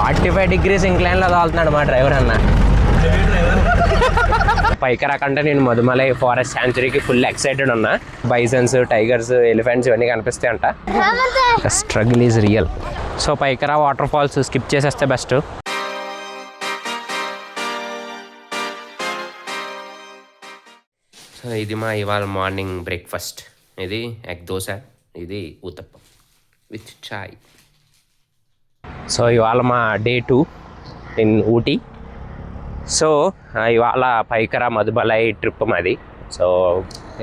45 degrees ఇంక్లైన్లో తోలుతున్నాడు మా డ్రైవర్ అన్న. పైకి రాకంటే నేను మధుమలై ఫారెస్ట్ శాంచురీకి ఫుల్ ఎక్సైటెడ్ ఉన్నా. బైసన్స్, టైగర్స్, ఎలిఫెంట్స్ ఇవన్నీ కనిపిస్తాయి అంట. Struggle is real. So Pykara water falls skip చేసేస్తే బెస్ట్. సో ఇది మా ఇవాళ మార్నింగ్ బ్రేక్ఫాస్ట్. ఇది ఎగ్ దోశ, ఇది ఊతప్పం విత్ చాయ్. సో ఇవాళ మా డే 2 ఇన్ ఊటీ. సో ఇవాళ పైకరా మధుమలై ట్రిప్ మాది. సో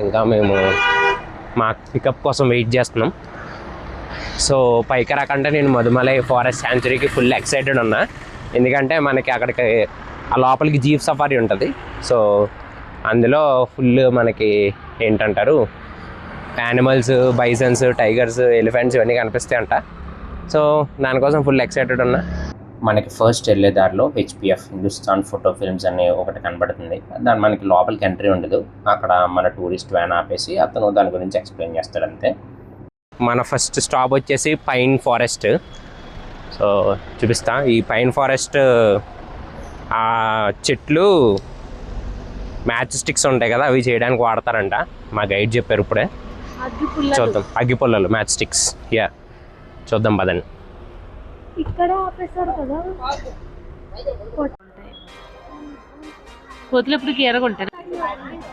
ఇంకా మేము మా పికప్ కోసం వెయిట్ చేస్తున్నాం. సో పైకరా కంటే నేను మధుమలై ఫారెస్ట్ శాంచురీకి ఫుల్ ఎక్సైటెడ్ ఉన్నా. ఎందుకంటే మనకి అక్కడికి ఆ లోపలికి జీప్ సఫారీ ఉంటుంది. సో అందులో ఫుల్ మనకి ఏంటంటారు యానిమల్స్, బైసన్స్, టైగర్స్, ఎలిఫెంట్స్ ఇవన్నీ కనిపిస్తాయి అంట. సో దానికోసం ఫుల్ ఎక్సైటెడ్ ఉన్నా. మనకి ఫస్ట్ వెళ్ళే దారిలో HPF హిందుస్థాన్ ఫోటో ఫిల్మ్స్ అనే ఒకటి కనబడుతుంది. దాని మనకి లోపలికి ఎంట్రీ ఉండదు. అక్కడ మన టూరిస్ట్ వ్యాన్ ఆపేసి అతను దాని గురించి ఎక్స్ప్లెయిన్ చేస్తాడు అంతే. మన ఫస్ట్ స్టాప్ వచ్చేసి పైన్ ఫారెస్ట్. సో చూపిస్తా. ఈ పైన్ ఫారెస్ట్ ఆ చెట్లు మ్యాచ్ స్టిక్స్ ఉంటాయి కదా, అవి చేయడానికి వాడతారంట. మా గైడ్ చెప్పారు ఇప్పుడే. చూద్దాం. అగ్గిపుల్లలు, మ్యాచ్ స్టిక్స్. యా చూద్దాం పదండి. ఇక్కడ ఆపేస్తారు కదా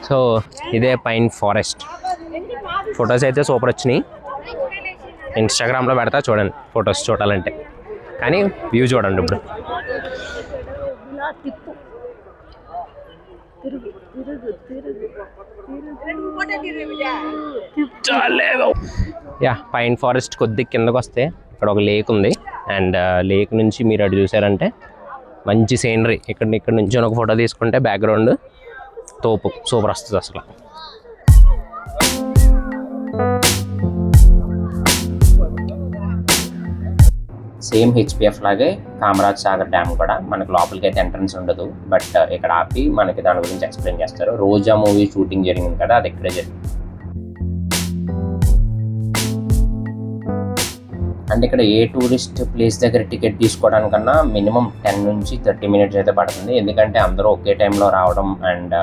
సో ఇదే పైన్ ఫారెస్ట్. ఫొటోస్ అయితే సూపర్ వచ్చినాయి. ఇన్స్టాగ్రామ్లో పెడతా చూడండి ఫొటోస్ చూడాలంటే. కానీ వ్యూ చూడండి ఇప్పుడు. యా పైన్ ఫారెస్ట్ కొద్ది కిందకు వస్తే ఇక్కడ ఒక లేక్ ఉంది. అండ్ లేక్ నుంచి మీరు అటు చూసారంటే మంచి సీనరీ. ఇక్కడ నుంచి ఒక ఫోటో తీసుకుంటే బ్యాక్గ్రౌండ్ తోపు సూపర్ వస్తుంది అసలు. సేమ్ HPF లాగే కామరాజ్ సాగర్ డ్యామ్ కూడా మనకు లోపలికి అయితే ఎంట్రన్స్ ఉండదు. బట్ ఇక్కడ ఆపి మనకి దాని గురించి ఎక్స్ప్లెయిన్ చేస్తారు. రోజా మూవీ షూటింగ్ జరిగింది కదా, అది ఇక్కడే జరిగింది. అంటే ఇక్కడ ఏ టూరిస్ట్ ప్లేస్ దగ్గర టికెట్ తీసుకోవడానికన్నా మినిమం 10 నుంచి 30 minutes అయితే పడుతుంది. ఎందుకంటే అందరూ ఒకే టైంలో రావడం అండ్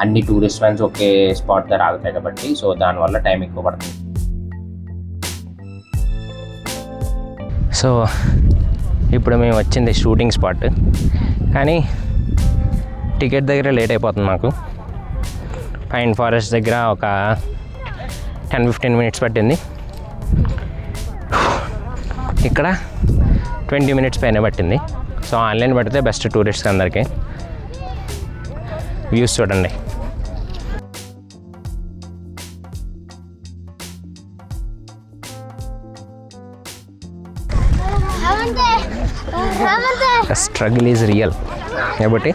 అన్ని టూరిస్ట్ వ్యాన్స్ ఒకే స్పాట్ దగ్గర ఆగుతాయి కాబట్టి. సో దానివల్ల టైం ఎక్కువ పడుతుంది. సో ఇప్పుడు మేము వచ్చింది షూటింగ్ స్పాట్. కానీ టికెట్ దగ్గర లేట్ అయిపోతుంది మాకు. పైన్ ఫారెస్ట్ దగ్గర ఒక 10-15 minutes పట్టింది. ఇక్కడ 20 minutes పైన పట్టింది. సో ఆన్లైన్ పడితే బెస్ట్ టూరిస్ట్స్ అందరికీ. వ్యూస్ చూడండి. స్ట్రగుల్ ఈజ్ రియల్ కాబట్టి.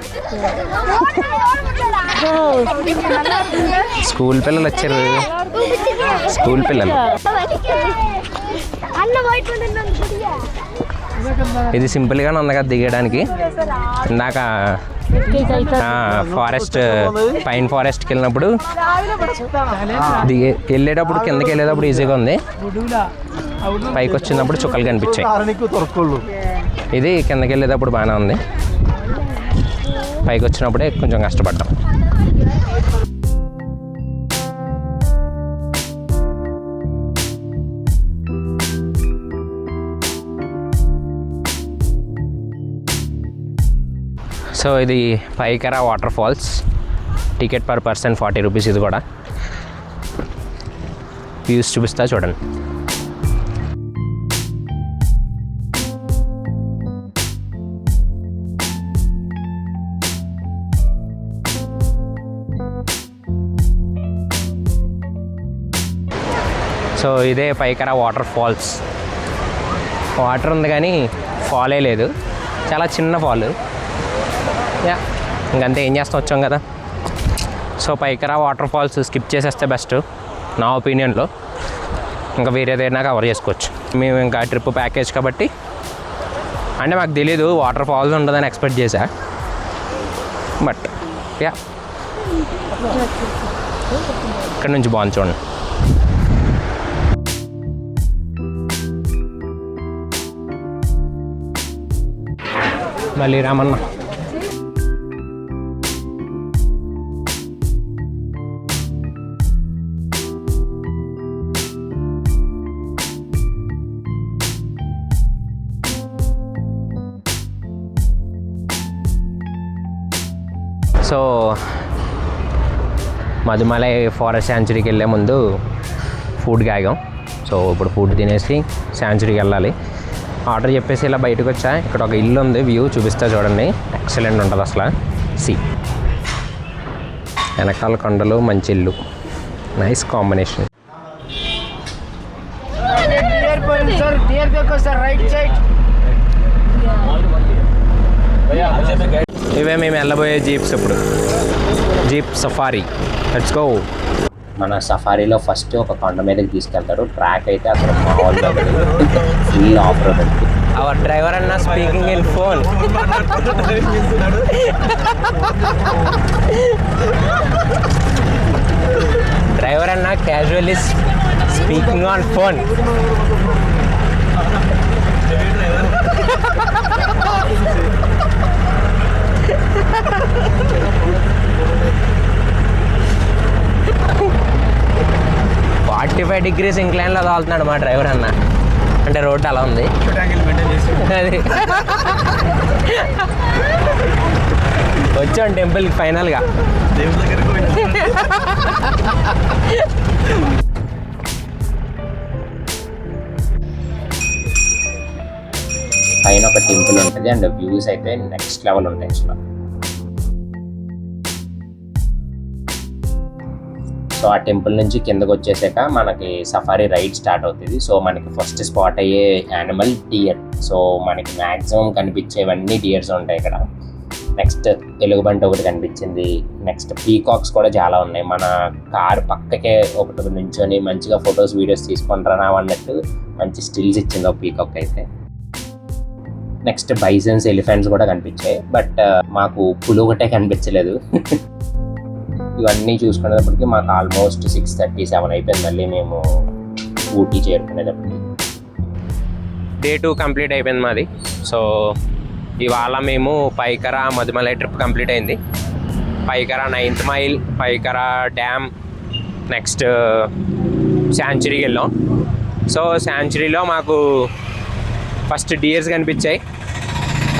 స్కూల్ పిల్లలు వచ్చారు. స్కూల్ పిల్లలు. ఇది సింపుల్గానే ఉంది కదా దిగడానికి. ఇందాక ఫారెస్ట్ పైన్ ఫారెస్ట్కి వెళ్ళినప్పుడు వెళ్ళేటప్పుడు కిందకి వెళ్ళేటప్పుడు ఈజీగా ఉంది. పైకి వచ్చినప్పుడు చుక్కలు కనిపించాయి. ఇది కిందకి వెళ్ళేటప్పుడు బాగానే ఉంది. పైకి వచ్చినప్పుడే కొంచెం కష్టపడ్డాం. సో ఇది Pykara water falls. Ticket per person 40 rupees. ఇది కూడా వ్యూస్ చూపిస్తా చూడండి. సో ఇదే పైకరా వాటర్ ఫాల్స్. వాటర్ ఉంది కానీ ఫాలే లేదు. చాలా చిన్న ఫాల్. యా ఇంకంతే, ఏం చేస్తాం, వచ్చాం కదా. So Pykara water falls skip చేసేస్తే బెస్ట్ నా ఒపీనియన్లో. ఇంకా వేరేదైనా కవర్ చేసుకోవచ్చు. మేము ఇంకా ట్రిప్ ప్యాకేజ్ కాబట్టి. అంటే మాకు తెలీదు వాటర్ ఫాల్స్ ఉంటుందని ఎక్స్పెక్ట్ చేశా. బట్ యా ఇక్కడ నుంచి బాగుంది చూడండి. మళ్ళీ రామన్న. సో మధుమలై ఫారెస్ట్ శాంచురీకి వెళ్ళే ముందు ఫుడ్కి ఆగాం. సో ఇప్పుడు ఫుడ్ తినేసి శాంచురీకి వెళ్ళాలి. ఆర్డర్ చెప్పేసి ఇలా బయటకు వచ్చా. ఇక్కడ ఒక ఇల్లు ఉంది, వ్యూ చూపిస్తా చూడండి. ఎక్సలెంట్ ఉంటుంది అసలు. వెనకాల కొండలు, మంచి ఇల్లు, నైస్ కాంబినేషన్. ఇవే మేము వెళ్ళబోయే జీప్స్. ఇప్పుడు జీప్ సఫారీ, లెట్స్ గో. మన సఫారీలో ఫస్ట్ ఒక కొండ మీదకి తీసుకెళ్తాడు. ట్రాక్ అయితే అక్కడ మామూలుగా full of road. Our driver అన్న స్పీకింగ్ ఇన్ ఫోన్. డ్రైవర్ అన్న casually speaking on phone. Forty 45 degrees ఇంక్లైన్లో తోలుతున్నాడు మా డ్రైవర్ అన్న. అంటే రోడ్డు అలా ఉంది. అది వచ్చాం టెంపుల్కి ఫైనల్గా. పైన ఒక టెంపుల్ ఉంటుంది అండ్ వ్యూస్ అయితే నెక్స్ట్ లెవెల్ ఉంటాయి అసలు. సో ఆ టెంపుల్ నుంచి కిందకు వచ్చేసాక మనకి సఫారీ రైడ్ స్టార్ట్ అవుతుంది. సో మనకి ఫస్ట్ స్పాట్ అయ్యే యానిమల్ డియర్. సో మనకి మ్యాక్సిమం కనిపించేవన్నీ డియర్స్ ఉంటాయి ఇక్కడ. నెక్స్ట్ ఎలుగుబంటి ఒకటి కనిపించింది. నెక్స్ట్ పీకాక్స్ కూడా చాలా ఉన్నాయి. మన కారు పక్కకే ఒకటి నుంచొని మంచిగా ఫొటోస్ వీడియోస్ తీసుకుంటారా అన్నట్టు మంచి స్టిల్స్ ఇచ్చింది ఒక పీకాక్ అయితే. నెక్స్ట్ బైసన్స్, ఎలిఫెంట్స్ కూడా కనిపించాయి. బట్ మాకు పులి ఒకటే కనిపించలేదు. ఇవన్నీ చూసుకునేటప్పటికి మాకు ఆల్మోస్ట్ 6:37 అయిపోయింది. మళ్ళీ మేము ఊటీ చేరుకునేటప్పటికి డే 2 కంప్లీట్ అయిపోయింది మాది. సో ఇవాళ మేము పైకరా మధుమలై ట్రిప్ కంప్లీట్ అయింది. Pykara 9th mile, Pykara dam, next శాంచురీకి వెళ్ళాం. సో శాంచురీలో మాకు ఫస్ట్ డియర్స్ కనిపించాయి,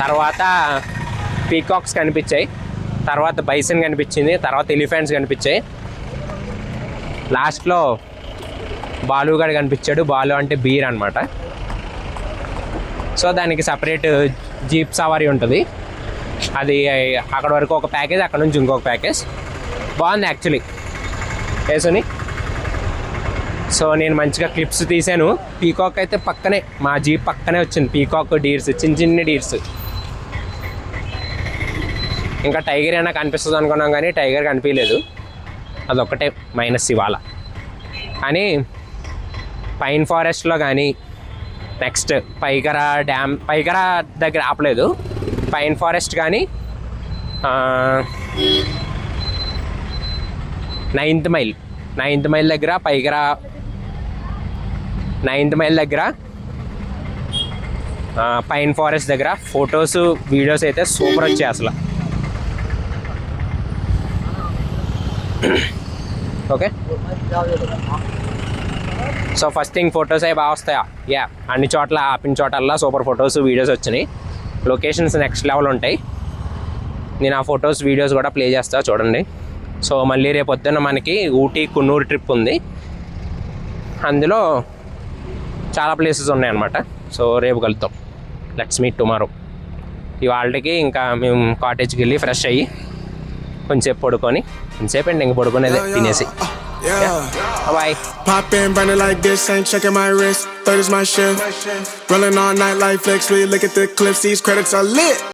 తర్వాత పీకాక్స్ కనిపించాయి, తర్వాత బైసన్ కనిపించింది, తర్వాత ఎలిఫెంట్స్ కనిపించాయి. లాస్ట్లో బాలుగాడు కనిపించాడు. బాలు అంటే బీర్ అనమాట. సో దానికి సపరేట్ జీప్ సవారీ ఉంటుంది. అది అక్కడ వరకు ఒక ప్యాకేజ్, అక్కడ నుంచి ఇంకొక ప్యాకేజ్. బాగుంది యాక్చువల్లీ వేసుని. సో నేను మంచిగా క్లిప్స్ తీసాను. పీకాక్ అయితే పక్కనే, మా జీప్ పక్కనే వచ్చింది. పీకాక్, డీర్స్, చిన్న చిన్న డీర్స్. ఇంకా టైగర్ అయినా కనిపిస్తుంది అనుకున్నాం కానీ టైగర్ కనిపించలేదు. అదొక్కటే మైనస్ ఇవాళ. కానీ పైన్ ఫారెస్ట్లో కానీ, నెక్స్ట్ పైకరా డ్యామ్, పైకరా దగ్గర ఆపలేదు. పైన్ ఫారెస్ట్ కానీ, 9th మైల్ దగ్గర, పైకరా 9th మైల్ దగ్గర, పైన్ ఫారెస్ట్ దగ్గర ఫొటోస్, వీడియోస్ అయితే సూపర్ వచ్చాయి అసలు. Okay, so first thing photos అవి బాగా వస్తాయా? యా, అన్ని చోట్ల ఆపిన చోటల్లా సూపర్ ఫొటోస్, వీడియోస్ వచ్చినాయి. లొకేషన్స్ నెక్స్ట్ లెవెల్ ఉంటాయి. నేను ఆ ఫొటోస్, వీడియోస్ కూడా ప్లే చేస్తా చూడండి. సో మళ్ళీ రేపు పొద్దున్న మనకి ఊటీ కున్నూరు ట్రిప్ ఉంది. అందులో చాలా ప్లేసెస్ ఉన్నాయన్నమాట. సో రేపు కలుద్దాం. Let's meet tomorrow. ఇవాళకి ఇంకా మేము కాటేజ్కి వెళ్ళి ఫ్రెష్ అయ్యి కొంచెంసేపు పడుకొని, కొంచెంసేపు అండి ఇంక పడుకునేది తినేసి. Bye. Pop in, burning like this, ain't checking my wrist. Third is my shift. Rolling all night like flex. Really look at the clips, these credits are lit.